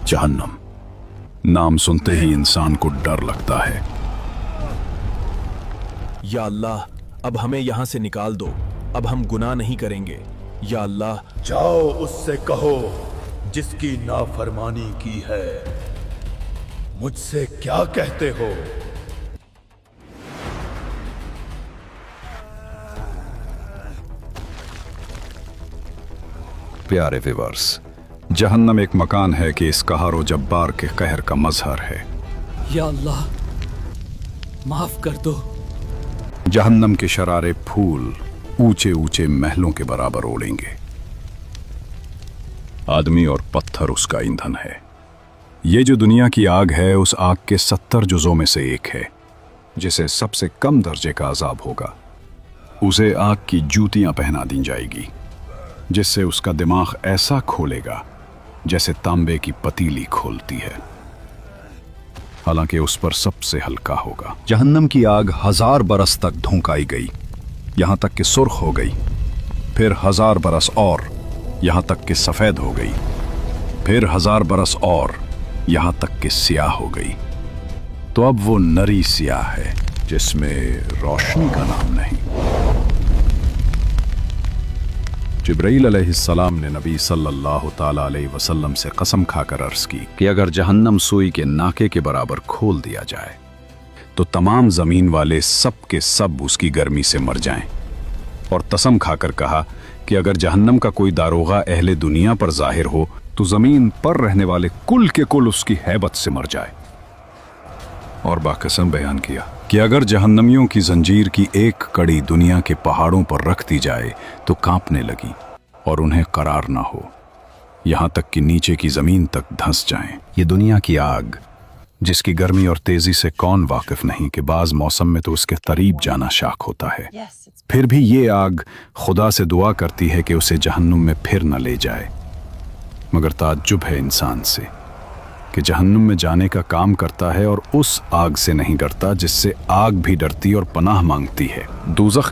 जहन्नम, नाम सुनते ही इंसान को डर लगता है। या अल्लाह, अब हमें यहाँ से निकाल दो, अब हम गुनाह नहीं करेंगे। या अल्लाह, जाओ उससे कहो जिसकी नाफरमानी की है, मुझसे क्या कहते हो? प्यारे व्यूअर्स, जहन्नम एक मकान है कि इस कहर व जब्बार के कहर का मजहर है। या अल्लाह, माफ कर दो। जहन्नम के शरारे फूल ऊंचे ऊंचे महलों के बराबर ओढ़ेंगे। आदमी और पत्थर उसका ईंधन है। ये जो दुनिया की आग है, उस आग के 70 जुज़ों में से एक है, जिसे सबसे कम दर्जे का अजाब होगा। उसे आग की जूतियां पहना दी जाएगी, जिससे उसका दिमाग ऐसा खोलेगा जैसे तांबे की पतीली खोलती है, हालांकि उस पर सबसे हल्का होगा। जहन्नम की आग 1000 बरस तक धुंकाई गई, यहां तक कि सुर्ख हो गई, फिर 1000 बरस और, यहां तक कि सफेद हो गई, फिर 1000 बरस और, यहां तक कि स्याह हो गई। तो अब वो नरी स्याह है जिसमें रोशनी का नाम नहीं। जिब्राइल अलैहिस्सलाम ने नबी सल्लल्लाहु ताला अलैहि वसल्लम से कसम खाकर अर्ज की कि अगर जहन्नम सुई के नाके के बराबर खोल दिया जाए तो तमाम जमीन वाले सब के सब उसकी गर्मी से मर जाएं, और कसम खाकर कहा कि अगर जहन्नम का कोई दारोगा अहले दुनिया पर जाहिर हो तो जमीन पर रहने वाले कुल के कुल उसकी हैबत से मर जाए। और बाकसम बयान किया कि अगर जहन्नमियों की जंजीर की एक कड़ी दुनिया के पहाड़ों पर रख दी जाए तो कांपने लगी और उन्हें करार ना हो, यहां तक कि नीचे की जमीन तक धंस जाएं। ये दुनिया की आग, जिसकी गर्मी और तेजी से कौन वाकिफ नहीं कि बाज मौसम में तो उसके करीब जाना शाक होता है। फिर भी ये आग खुदा से दुआ करती है कि उसे जहन्नुम में फिर न ले जाए। मगर ताज्जुब है इंसान से कि जहन्नुम में जाने का काम करता है और उस आग से नहीं डरता जिससे आग भी डरती और पनाह मांगती है। दोज़ख